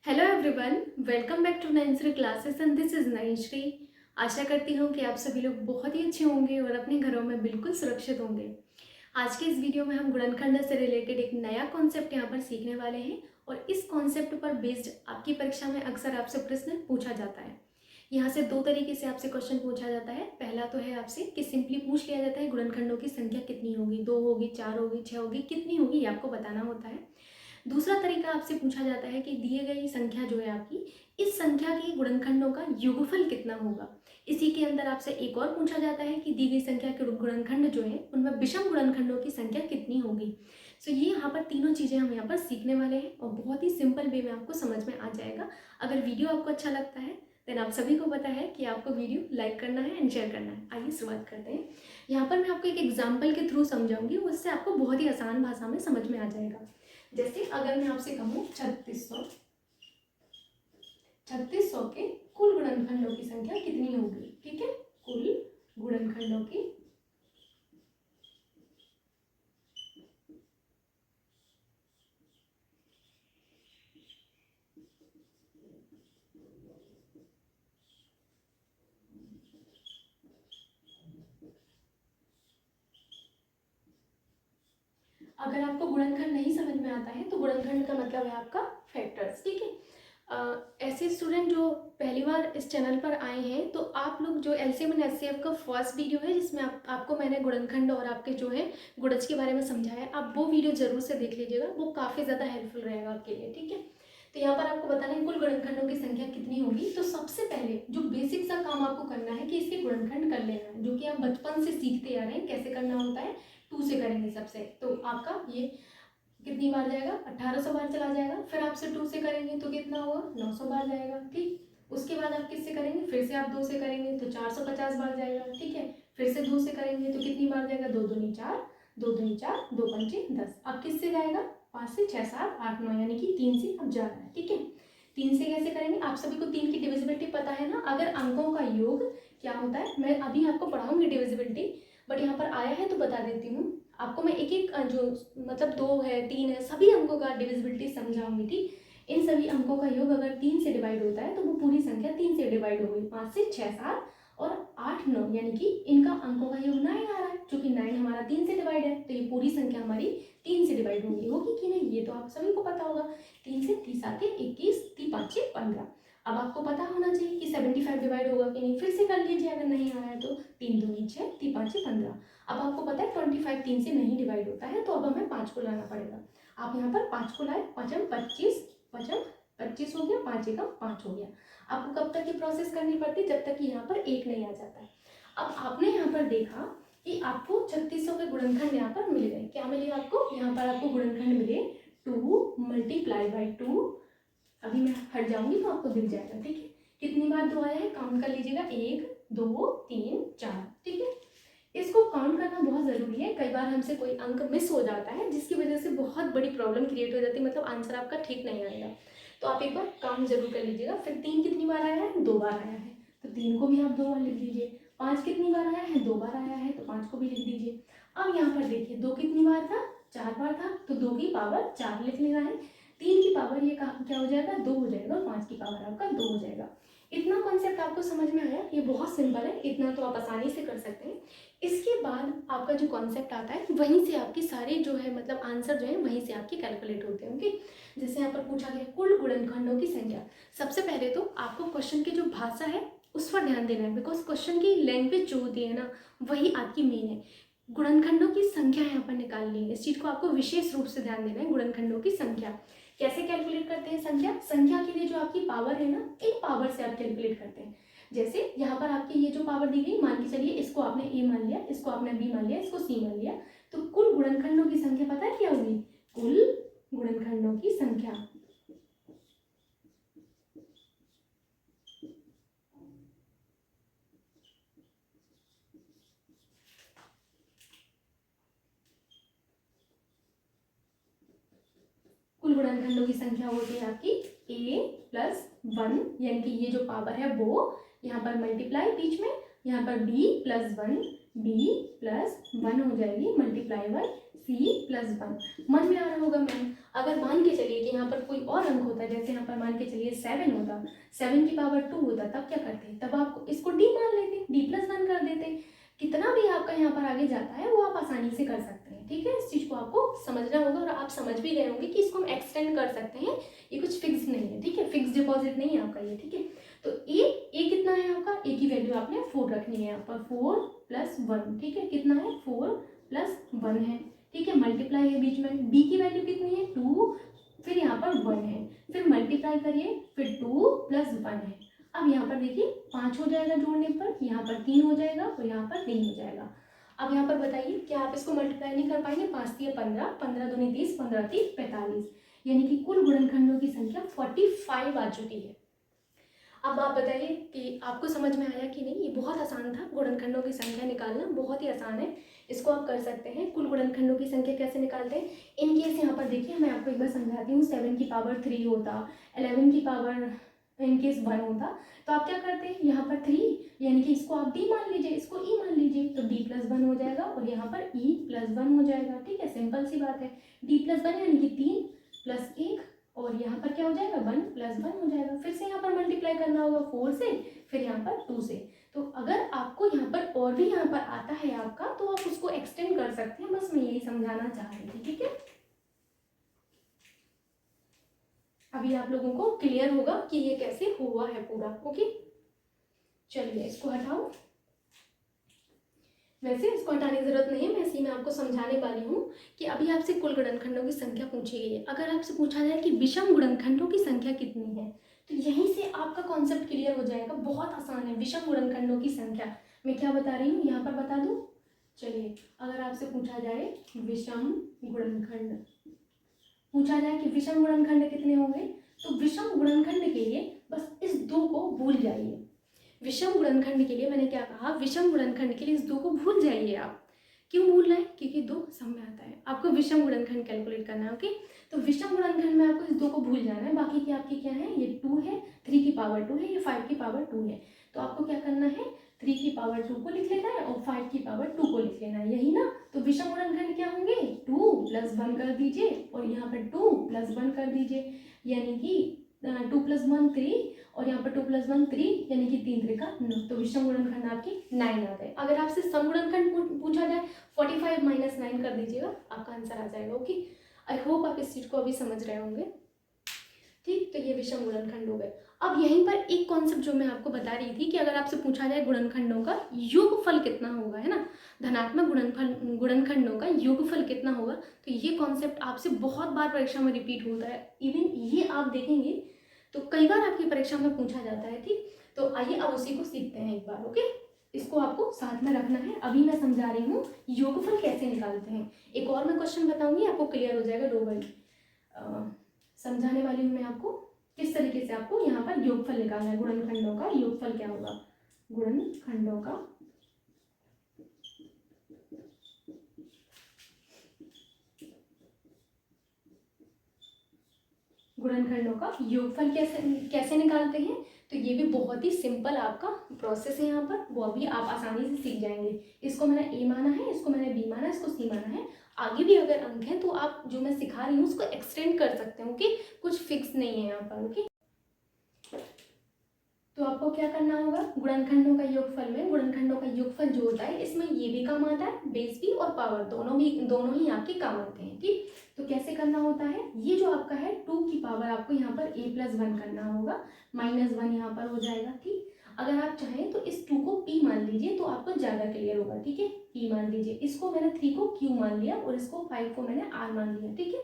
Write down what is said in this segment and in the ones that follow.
Hello everyone, welcome back to Nayanshree classes and this is Nayanshree. आशा करती हूँ कि आप सभी लोग बहुत ही अच्छे होंगे और अपने घरों में बिल्कुल सुरक्षित होंगे। आज के इस वीडियो में हम गुणनखंड से रिलेटेड एक नया कॉन्सेप्ट यहाँ पर सीखने वाले हैं और इस कॉन्सेप्ट पर बेस्ड आपकी परीक्षा में अक्सर आपसे प्रश्न पूछा जाता है। यहाँ से दो तरीके से आपसे क्वेश्चन पूछा जाता है। पहला तो है आपसे कि सिंपली पूछ लिया जाता है गुणनखंडों की संख्या कितनी होगी, 2 होगी, 4 होगी, 6 होगी, कितनी होगी ये आपको बताना होता है। दूसरा तरीका आपसे पूछा जाता है कि दिए गई संख्या जो है आपकी, इस संख्या के गुणनखंडों का योगफल कितना होगा। इसी के अंदर आपसे एक और पूछा जाता है कि दी गई संख्या के गुणनखंड जो है उनमें विषम गुणनखंडों की संख्या कितनी होगी। सो ये यहाँ पर तीनों चीज़ें हम यहाँ पर सीखने वाले हैं और बहुत ही सिंपल वे में आपको समझ में आ जाएगा। अगर वीडियो आपको अच्छा लगता है देन आप सभी को पता है कि आपको वीडियो लाइक करना है एंड शेयर करना है। आइए शुरुआत करते हैं। यहाँ पर मैं आपको एक एग्जाम्पल के थ्रू समझाऊंगी, उससे आपको बहुत ही आसान भाषा में समझ में आ जाएगा। जैसे अगर मैं आपसे कहूँ 3600 के कुल गुणनखंडों की संख्या कितनी होगी। ठीक है, कुल गुणनखंडों की अगर आपको गुणनखंड नहीं समझ में आता है तो गुणनखंड का मतलब है आपका फैक्टर्स। ठीक है, ऐसे स्टूडेंट जो पहली बार इस चैनल पर आए हैं तो आप लोग जो एलसीएम एंड एचसीएफ का फर्स्ट वीडियो है जिसमें आपको मैंने गुणनखंड और आपके जो है गुणज के बारे में समझाया है, आप वो वीडियो जरूर से देख लीजिएगा, वो काफ़ी ज़्यादा हेल्पफुल रहेगा आपके लिए। ठीक है, तो यहाँ पर आपको बताना है कुल गुणनखंडों की संख्या कितनी होगी। तो सबसे पहले जो बेसिक सा काम आपको करना है कि इसके गुणनखंड कर लेना है, जो कि आप बचपन से सीखते आ रहे हैं कैसे करना होता है। 2 से करेंगे सबसे, तो आपका ये कितनी बार जाएगा, 1800 बार चला जाएगा। फिर आपसे 2 से करेंगे तो कितना होगा, 900 बार जाएगा। ठीक, उसके बाद आप किससे करेंगे, फिर से आप 2 से करेंगे तो 450 बार जाएगा। ठीक है, फिर से 2 से करेंगे तो कितनी बार जाएगा, 2 दूनी 4, 2 दूनी 4, 2 पंचे 10। अब किससे जाएगा, 5 से 6, 7, 8, 9, यानी कि 3 से अब जा रहा है। ठीक है, 3 से कैसे करेंगे, आप सभी को 3 की डिविजिबिलिटी पता है ना। अगर अंकों का योग क्या होता है, मैं अभी आपको पढ़ाऊंगी डिविजिबिलिटी, बट यहाँ पर आया है तो बता देती हूँ आपको। मैं एक एक जो मतलब 2 है, 3 है, सभी अंकों का डिविजिबिलिटी समझाऊंगी। ठीक, इन सभी अंकों का योग अगर 3 से डिवाइड होता है तो वो पूरी संख्या 3 से डिवाइड हो गई। 5 से 6, 7 और 8, 9, यानी कि इनका अंकों का योग 9 आ रहा है। चूंकि 9 हमारा 3 से डिवाइड है तो ये पूरी संख्या हमारी 3 से डिवाइड होगी कि नहीं, ये तो आप सभी को पता होगा। 3 से 30 आते 21, 3 5 15। अब आपको पता होना चाहिए कि 75 डिवाइड होगा कि नहीं। फिर से कर लीजिए अगर नहीं आ रहा है तो। 3 दूनी 6, 3 5 15। अब आपको पता है 25 3 से नहीं डिवाइड होता है, तो अब हमें 5 को लाना पड़ेगा। आप यहाँ पर 5 को लाए, 5 25, 25 हो गया, 5 एकम 5 हो गया। आपको कब तक ये प्रोसेस करनी पड़ती है, जब तक कि यहाँ पर 1 नहीं आ जाता है। अब आपने यहाँ पर देखा कि आपको 3600 के गुणनखंड यहाँ पर मिल गए। क्या मिले आपको, यहाँ पर आपको गुणनखंड मिले 2 मल्टीप्लाई बाई 2। अभी मैं हट जाऊंगी तो आपको दिख जाएगा। ठीक है, कितनी बार 2 आया है, काउंट कर लीजिएगा, 1 2 3 4। ठीक है, इसको काउंट करना बहुत ज़रूरी है। कई बार हमसे कोई अंक मिस हो जाता है जिसकी वजह से बहुत बड़ी प्रॉब्लम क्रिएट हो जाती है, मतलब आंसर आपका ठीक नहीं आएगा। तो आप एक बार काउंट जरूर कर लीजिएगा। फिर 3 कितनी बार आया है, 2 बार आया है, तो 3 को भी आप 2 बार लिख दीजिए। 5 कितनी बार आया है, 2 बार आया है, तो 5 को भी लिख दीजिए। अब यहाँ पर देखिए 2 कितनी बार था, 4 बार था, तो 2 की पावर 4 लिख लेना है। 3 की पावर ये क्या हो जाएगा, 2 हो जाएगा, और 5 की पावर आपका 2 हो जाएगा। इतना कॉन्सेप्ट आपको समझ में आया, ये बहुत सिंपल है, इतना तो आप आसानी से कर सकते हैं। इसके बाद आपका जो कॉन्सेप्ट आता है वहीं से आपकी सारी जो है मतलब आंसर जो है वहीं से आपके कैलकुलेट होते हैं। ओके, जैसे यहाँ पर पूछा गया कुल गुणनखंडों की संख्या। सबसे पहले तो आपको क्वेश्चन की जो भाषा है उस पर ध्यान देना है, बिकॉज क्वेश्चन की लैंग्वेज जो होती है ना वही आपकी मेन है। गुणनखंडों की संख्या यहाँ पर निकालनी है, इस चीज को आपको विशेष रूप से ध्यान देना है। गुणनखंडों की संख्या कैसे कैलकुलेट करते हैं, संख्या के लिए जो आपकी पावर है ना, इन पावर से आप कैलकुलेट करते हैं। जैसे यहाँ पर आपकी ये जो पावर दी गई, मान के चलिए इसको आपने ए मान लिया, इसको आपने बी मान लिया, इसको सी मान लिया, तो कुल गुणनखंडों की संख्या पता है क्या होगी, कुल गुणनखंडों की संख्या कुल गुणनखंडों की संख्या होती है आपकी a प्लस 1, यानी कि ये जो पावर है वो यहाँ पर मल्टीप्लाई बीच में, यहाँ पर b प्लस 1, b प्लस 1 हो जाएगी मल्टीप्लाई बाय C+1। मन में आ रहा होगा मैम, अगर मान के चलिए कि यहाँ पर कोई और अंक होता, जैसे यहाँ पर मान के चलिए 7 होता, 7 की पावर 2 होता, तब क्या करते? तब आप इसको D मान लेते, D+1 कर देते। कितना भी आपका यहाँ पर आगे जाता है वो आप आसानी से कर सकते हैं, ठीक है। इस चीज़ को आपको समझना होगा और आप समझ भी गए होंगे कि इसको हम एक्सटेंड कर सकते हैं, ये कुछ फिक्स नहीं है, ठीक है, फिक्स डिपॉजिट नहीं है आपका ये, ठीक है। तो ए कितना है आपका? ए की वैल्यू आपने 4 रखनी है यहाँ पर, 4 + 1, ठीक है, कितना है? 4 + 1 है, ठीक है, मल्टीप्लाई है बीच में। बी की वैल्यू कितनी है? 2, फिर यहाँ पर 1 है, फिर मल्टीप्लाई करिए, फिर 2 + 1 है। अब यहाँ पर देखिए 5 हो जाएगा जोड़ने पर, यहाँ पर 3 हो जाएगा और यहाँ पर 3 हो जाएगा। अब यहाँ पर बताइए क्या आप इसको मल्टीप्लाई नहीं कर पाएंगे? 5 × 15, 15 दूनी 30, 15 × 3 45, यानी कि कुल गुणनखंडों की संख्या 45 आ चुकी है। अब आप बताइए कि आपको समझ में आया कि नहीं? ये बहुत आसान था, गुणनखंडों की संख्या निकालना बहुत ही आसान है, इसको आप कर सकते हैं। कुल गुणनखंडों की संख्या कैसे निकालते हैं? इन केस यहाँ पर देखिए मैं आपको एक बार समझाती हूँ। 7 की पावर 3 होता, 11 की पावर इन केस 1 होता, तो आप क्या करते हैं? यहाँ पर 3, यानी कि इसको आप D मान लीजिए, इसको E मान लीजिए, तो D+1 हो जाएगा और यहाँ पर E+1 हो जाएगा, ठीक है, सिंपल सी बात है। D+1 यानी कि 3 + 1 और यहाँ पर क्या हो जाएगा? 1 + 1 हो जाएगा। फिर से यहाँ पर मल्टीप्लाई करना होगा 4 से, फिर यहाँ पर 2 से। तो अगर आपको यहाँ पर और भी यहाँ पर आता है आपका, तो आप उसको एक्सटेंड कर सकते हैं, बस मैं यही समझाना चाह रही थी, ठीक है। अभी आप लोगों को क्लियर होगा कि ये कैसे हुआ है पूरा, ओके। चलिए इसको हटाओ, वैसे इसको हटाने की जरूरत नहीं है, मैं इसी में आपको समझाने वाली हूँ कि अभी आपसे कुल गुणनखंडों की संख्या पूछी गई है। अगर आपसे पूछा जाए कि विषम गुणनखंडों की संख्या कितनी है, तो यहीं से आपका कॉन्सेप्ट क्लियर हो जाएगा। बहुत आसान है, विषम गुणनखंडों की संख्या मैं क्या बता रही हूँ यहाँ पर बता दूँ। चलिए अगर आपसे पूछा जाए विषम गुणनखंड, पूछा जाए कि विषम गुणनखंड कितने होंगे, तो विषम गुणनखंड के लिए बस इस 2 को भूल जाइए। विषम गुणनखंड के लिए मैंने क्या कहा? विषम गुणनखंड के लिए इस 2 को भूल जाइए आप। क्यों भूल रहे हैं? क्योंकि 2 सम में आता है, आपको विषम गुणनखंड कैलकुलेट करना है, ओके। तो विषम गुणनखंड में आपको इस 2 को भूल जाना है, बाकी की आपकी क्या है? ये 2 है, 3 की पावर 2 है, ये 5 की पावर 2 है। तो आपको क्या करना है? 3 की पावर 2 को लिख लेना है और 5 की पावर 2 को लिख लेना है, यही ना। तो विषम गुणनखंड क्या होंगे? 2 + 1 कर दीजिए और यहाँ पर 2 + 1 कर दीजिए, यानी कि 2 + 1 3 और यहाँ पर 2 + 1 3, यानी कि 3 3 का 9। तो विषम गुणनखंड आपकी 9 आ गए। अगर आपसे सम गुणनखंड पूछा जाए 45 - 9 कर दीजिएगा, आपका आंसर आ जाएगा, ओके। आई होप आप इस चीज़ को अभी समझ रहे होंगे, ठीक। तो ये विषम गुणनखंड हो गए। अब यहीं पर एक कॉन्सेप्ट जो मैं आपको बता रही थी कि अगर आपसे पूछा जाए गुणनखंडों का योगफल कितना होगा, है ना, धनात्मक गुणनखंडों का योगफल कितना होगा, तो ये कॉन्सेप्ट आपसे बहुत बार परीक्षा में रिपीट होता है। इवन ये आप देखेंगे तो कई बार आपकी परीक्षा में पूछा जाता है, ठीक। तो आइए अब उसी को सीखते हैं एक बार, ओके। इसको आपको साथ में रखना है। अभी मैं समझा रही हूँ योगफल कैसे निकालते हैं, एक और मैं क्वेश्चन बताऊंगी, आपको क्लियर हो जाएगा, डोंट वरी। समझाने वाली हूँ मैं आपको किस तरीके से आपको यहाँ पर योगफल निकालना है। गुणनखंडों का योगफल क्या होगा? गुणनखंडों का योगफल कैसे निकालते हैं, तो ये भी बहुत ही सिंपल आपका प्रोसेस है यहाँ पर, वो अभी आप आसानी से सीख जाएंगे। इसको मैंने ए माना है, इसको मैंने बी माना है, इसको सी माना है। आगे भी अगर अंक है तो आप जो मैं सिखा रही हूँ उसको एक्सटेंड कर सकते हैं, ओके। कुछ फिक्स नहीं है यहाँ पर, ओके। तो आपको क्या करना होगा? गुणनखंडों का योगफल में, गुणनखंडों का योगफल जो होता है इसमें ये भी काम आता है, बेस भी और पावर दोनों ही आपके काम आते हैं, ठीक। तो कैसे करना होता है? ये जो आपका है 2 की पावर आपको यहाँ पर a+1 करना होगा, -1 यहाँ पर हो जाएगा, ठीक। अगर आप चाहें तो इस 2 को p मान लीजिए तो आपको ज़्यादा क्लियर होगा, ठीक है। p मान लीजिए, इसको मैंने 3 को q मान लिया और इसको 5 को मैंने r मान लिया, ठीक है।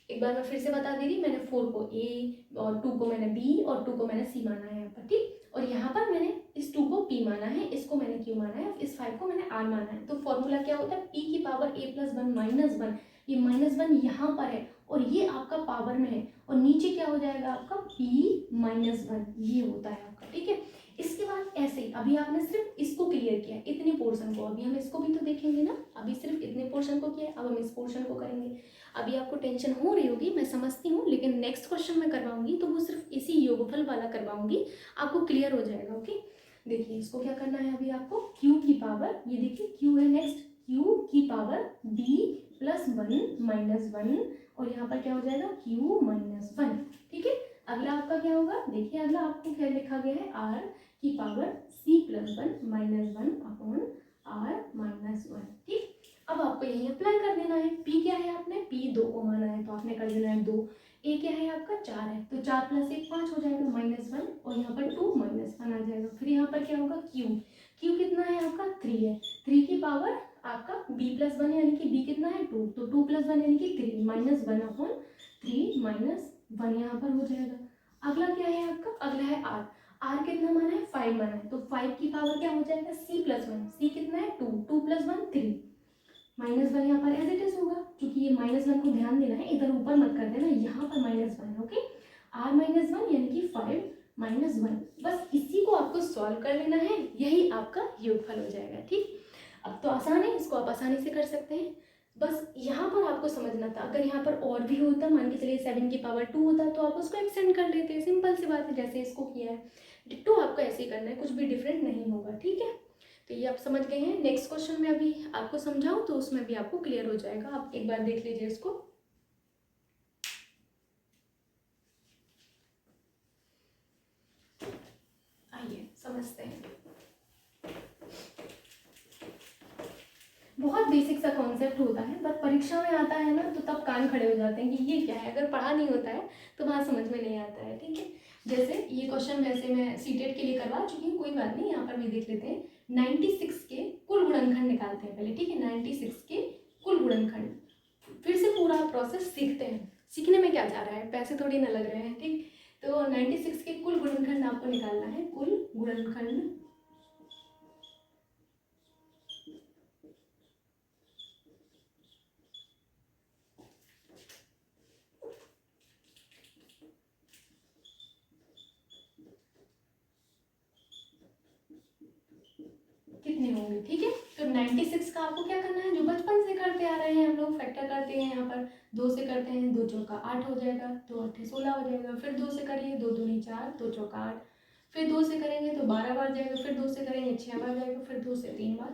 एक बार मैं फिर से बता दे रही, मैंने 4 को a और 2 को मैंने b और 2 को मैंने c माना है यहाँ पर, ठीक। और यहाँ पर मैंने इस 2 को p माना है, इसको मैंने q माना है, इस 5 को मैंने r माना है। तो फॉर्मूला क्या होता है? p की पावर a+1 -1, ये -1 यहाँ पर है और ये आपका पावर में है और नीचे क्या हो जाएगा आपका? p-1, ये होता है आपका, ठीक है। इसके बाद ऐसे ही अभी आपने सिर्फ इसको क्लियर किया, इतने पोर्शन को, अभी हम इसको भी तो देखेंगे ना। अभी सिर्फ इतने पोर्शन को किया, अब हम इस पोर्शन को करेंगे। अभी आपको टेंशन हो रही होगी, मैं समझती हूँ, लेकिन नेक्स्ट क्वेश्चन मैं करवाऊंगी तो वो सिर्फ इसी योगफल वाला करवाऊंगी, आपको क्लियर हो जाएगा, ओके। देखिए इसको क्या करना है अभी आपको? q की पावर, ये देखिए q है नेक्स्ट, q की पावर b +1 - 1 और यहाँ पर क्या हो जाएगा q - 1। ठीक है, अगला आपका क्या होगा, देखिए अगला आपको क्या लिखा गया है r की पावर c + 1 - 1 r - 1। ठीक, अब आपको यही अप्लाई कर देना है। p क्या है, आपने p 2 को माना है तो आपने कर देना है 2। a क्या है आपका 4 है तो 4 + 1 5 हो जाएगा -1 और यहाँ पर 2 - 1 आ जाएगा। फिर यहाँ पर क्या होगा q कितना है आपका 3 है, 3 की पावर आपका b + 1 यानी कि b कितना है 2 तो 2 + 1 यानी कि 3 -1/3 -1 यहाँ पर हो जाएगा। अगला क्या है आपका, अगला है r कितना माना है 5 माना है तो 5 की पावर क्या हो जाएगा c + 1, c कितना है 2 2 + 1 3 -1 यहाँ पर एज इट इज होगा, क्योंकि ये -1 को ध्यान देना है, इधर ऊपर मत कर देना, यहाँ पर -1 ओके। r - 1 यानी कि 5 - 1, बस इसी को आपको सॉल्व कर लेना है, यही आपका योगफल हो जाएगा। ठीक, अब तो आसान है, इसको आप आसानी से कर सकते हैं। बस यहाँ पर आपको समझना था, अगर यहाँ पर और भी होता, मान के चलिए 7 की पावर 2 होता तो आप उसको एक्सटेंड कर लेते, सिंपल सी बात है, जैसे इसको किया है डिट्टो आपको ऐसे ही करना है, कुछ भी डिफरेंट नहीं होगा। ठीक है, तो ये आप समझ गए हैं। नेक्स्ट क्वेश्चन में अभी आपको समझाऊं तो उसमें भी आपको क्लियर हो जाएगा, आप एक बार देख लीजिए इसको। आइए समझते हैं, बहुत बेसिक सा कॉन्सेप्ट होता है, बट परीक्षा में आता है ना तो तब कान खड़े हो जाते हैं कि ये क्या है, अगर पढ़ा नहीं होता है तो वहाँ समझ में नहीं आता है। ठीक है, जैसे ये क्वेश्चन वैसे मैं सीटेट के लिए करवा चुकी हूँ, कोई बात नहीं, यहाँ पर भी देख लेते हैं। 96 के कुल गुणनखंड निकालते हैं पहले। ठीक है, 96 के कुल गुणनखंड, फिर से पूरा प्रोसेस सीखते हैं। सीखने में क्या जा रहा है, पैसे थोड़ी ना लग रहे हैं। ठीक, तो 96 के कुल गुणनखंड आपको निकालना है, कुल गुणनखंड। कितने होंगे, ठीक है, तो 96 का आपको क्या करना है, जो बचपन से करते आ रहे हैं हम लोग, फैक्टर करते हैं, यहाँ पर 2 से करते हैं, 2 चौका 8 हो जाएगा, 2 8 16 हो जाएगा, फिर 2 से करिए, 2 दूनी 4, 2 चौका 8, फिर 2 से करेंगे तो 12 बार जाएगा, फिर 2 से करेंगे 6 बार जाएगा, फिर 2 से 3 बार,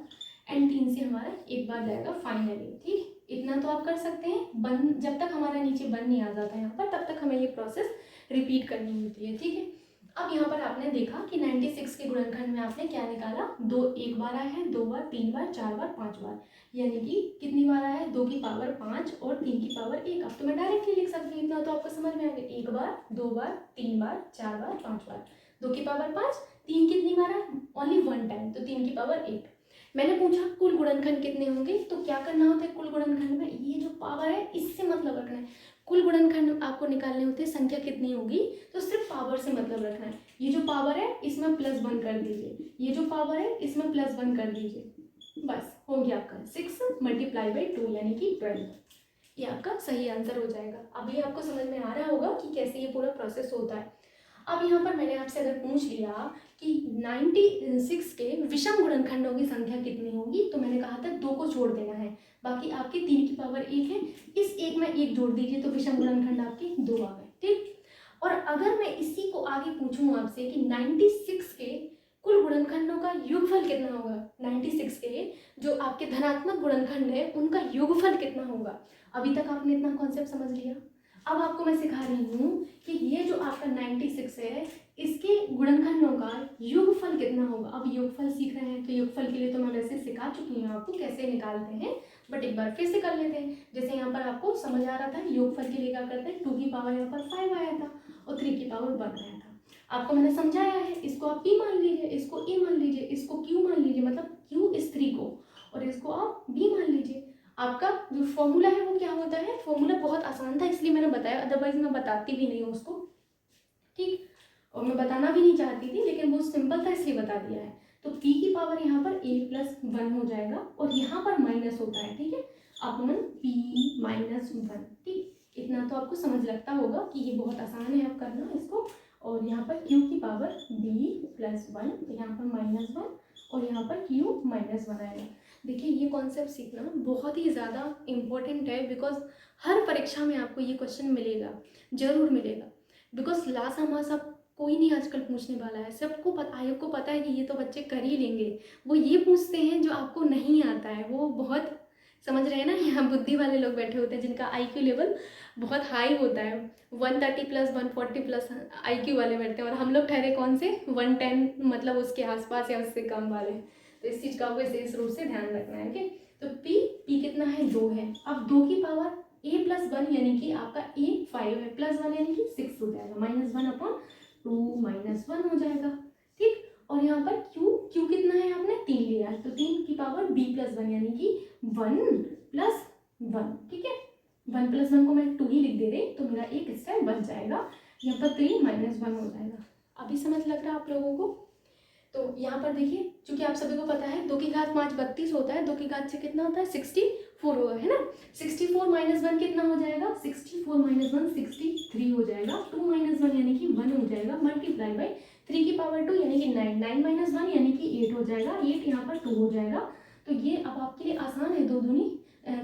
एंड 3 से हमारा 1 बार जाएगा फाइनली। ठीक, इतना तो आप कर सकते हैं। बन जब तक हमारा नीचे बन नहीं आ जाता है यहाँ पर, तब तक हमें ये प्रोसेस रिपीट करनी होती है। ठीक है, अब यहाँ पर आपने देखा कि 96 के गुणनखंड में आपने क्या निकाला, 2 1 बार आया है, 2 बार, 3 बार, 4 बार, 5 बार, यानी कि कितनी बार आया है, 2 की पावर 5 और 3 की पावर 1। अब तो मैं डायरेक्टली लिख सकती हूँ, इतना तो आपको समझ में आ गया, 1 बार, 2 बार, 3 बार, 4 बार, 5 बार, 2 की पावर 5, 3 कितनी बार है, ओनली 1 टाइम, तो 3 की पावर 1। मैंने पूछा कुल गुणनखंड कितने होंगे, तो क्या करना होता है कुल गुणनखंड में, ये जो पावर है इससे मतलब रखना है। कुल गुणनखंड आपको निकालने होते हैं, संख्या कितनी होगी तो सिर्फ पावर से मतलब रखना है। ये जो पावर है इसमें +1 कर दीजिए, ये जो पावर है इसमें +1 कर दीजिए, बस हो गया आपका 6 × 2 यानी कि 12। ये आपका सही आंसर हो जाएगा। अभी आपको समझ में आ रहा होगा कि कैसे ये पूरा प्रोसेस होता है। अब यहाँ पर मैंने आपसे अगर पूछ लिया कि 96 के विषम गुणनखंडों की संख्या कितनी होगी, तो मैंने कहा था 2 को छोड़ देना है, बाकी आपकी 3 की पावर 1 है, इस 1 में 1 जोड़ दीजिए तो विषम गुणनखंड आपके 2 आ गए। ठीक, और अगर मैं इसी को आगे पूछूं आपसे कि 96 के कुल गुणनखंडों का योगफल कितना होगा, 96 के जो आपके धनात्मक गुणनखंड है उनका योगफल कितना होगा। अभी तक आपने इतना कॉन्सेप्ट समझ लिया। अब आपको मैं सिखा रही हूँ कि ये जो आपका 96 है इसके गुणनखंडों का योगफल कितना होगा। अब योगफल सीख रहे हैं तो योगफल के लिए तो मैं वैसे सिखा चुकी हूँ आपको कैसे निकालते हैं, बट एक बार फिर से कर लेते हैं। जैसे यहाँ पर आपको समझ आ रहा था योगफल के लिए क्या करते हैं, 2 की पावर यहाँ पर 5 आया था और 3 की पावर 1 आया था। आपको मैंने समझाया है, इसको आप p मान लीजिए, इसको a मान लीजिए, इसको q मान लीजिए, मतलब q इस 3 को, और इसको आप b मान लीजिए। आपका जो फॉर्मूला है वो क्या होता है, फॉर्मूला बहुत आसान था इसलिए मैंने बताया, अदरवाइज मैं बताती भी नहीं उसको। ठीक, और मैं बताना भी नहीं चाहती थी, लेकिन वो सिंपल था इसलिए बता दिया है। तो p की पावर यहाँ पर a + 1 हो जाएगा और यहाँ पर माइनस होता है। ठीक है, अपॉन p - 1। ठीक, इतना तो आपको समझ लगता होगा कि ये बहुत आसान है आप करना इसको। और यहाँ पर q की पावर b + 1, तो यहाँ पर -1 और यहाँ पर q - 1 आएगा। देखिए ये कॉन्सेप्ट सीखना बहुत ही ज़्यादा इम्पोर्टेंट है, बिकॉज हर परीक्षा में आपको ये क्वेश्चन मिलेगा, ज़रूर मिलेगा। बिकॉज लासा मासा कोई नहीं आजकल पूछने वाला है, सबको आयोग को पता है कि ये तो बच्चे कर ही लेंगे। वो ये पूछते हैं जो आपको नहीं आता है, वो बहुत समझ रहे हैं ना, यहाँ बुद्धि वाले लोग बैठे होते हैं जिनका IQ लेवल बहुत हाई होता है, 130 प्लस 140 प्लस IQ वाले बैठते हैं, और हम लोग ठहरे कौन से 110 मतलब उसके आसपास या उससे कम वाले। तो इस चीज़ का आपको विशेष रूप से ध्यान रखना है। ओके, तो P कितना है 2 है। अब 2 की पावर a प्लस 1 यानी कि आपका a 5 है, प्लस 1 यानी कि 6 हो जाएगा, -1/2 -1 हो जाएगा। ठीक, और यहाँ पर Q कितना है, आपने 3 लिया है, तो 3 की पावर b प्लस 1 यानी कि 1 प्लस 1। ठीक है, 1 प्लस 1 को मैं 2 ही लिख दे रही, तो मेरा एक स्टेप बच जाएगा, यहाँ पर 3 -1 हो जाएगा। अभी समझ लग रहा है आप लोगों को? तो यहाँ पर देखिए, चूंकि आप सभी को पता है 2 की घात 5 32 होता है, 2 की घात 6 कितना होता है 64 होगा, है ना। 64 -1 कितना हो जाएगा, 64 -1 63 हो जाएगा, 2 -1 यानी कि 1 हो जाएगा, मल्टीप्लाई बाई 3 की पावर 2 यानी कि 9, 9 -1 यानी कि 8 हो जाएगा, 8 यहाँ पर 2 हो जाएगा। तो ये अब आपके लिए आसान है, 2 दूनी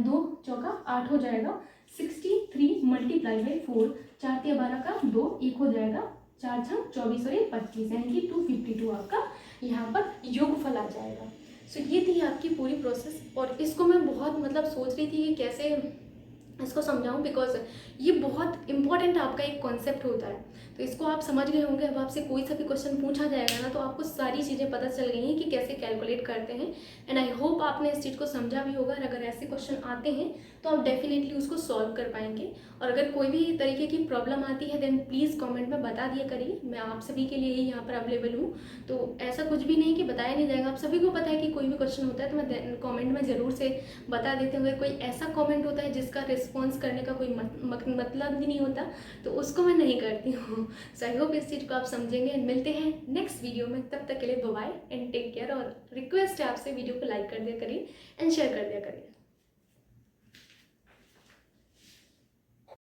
2 चौका 8 हो जाएगा, 63 मल्टीप्लाई बाई 4, 4 × 12 का 2, 1 हो जाएगा, 4 × 24 और 1 25 यानी कि 252 आपका यहाँ पर योगफल आ जाएगा। सो ये थी आपकी पूरी प्रोसेस, और इसको मैं बहुत मतलब सोच रही थी कि कैसे इसको समझाऊं, बिकॉज ये बहुत इंपॉर्टेंट आपका एक कॉन्सेप्ट होता है। तो इसको आप समझ गए होंगे। अब आपसे कोई सा भी क्वेश्चन पूछा जाएगा ना, तो आपको सारी चीज़ें पता चल गई हैं कि कैसे कैलकुलेट करते हैं। एंड आई होप आपने इस चीज़ को समझा भी होगा। और अगर ऐसे क्वेश्चन आते हैं तो आप डेफिनेटली उसको सॉल्व कर पाएंगे। और अगर कोई भी तरीके की प्रॉब्लम आती है देन प्लीज़ कमेंट में बता दिया करिए, मैं आप सभी के लिए ही यहाँ पर अवेलेबल हूँ। तो ऐसा कुछ भी नहीं कि बताया नहीं जाएगा, आप सभी को पता है कि कोई भी क्वेश्चन होता है तो मैं कमेंट में ज़रूर से बता देती हूँ। अगर कोई ऐसा कमेंट होता है जिसका रिस्पॉन्स करने का कोई मतलब भी नहीं होता तो उसको मैं नहीं करती हूँ। सो आई होप इस चीज़ को आप समझेंगे। एंड मिलते हैं नेक्स्ट वीडियो में, तब तक के लिए bye bye and take care. और रिक्वेस्ट है आपसे वीडियो को लाइक कर दिया करिए एंड शेयर कर दिया करिए।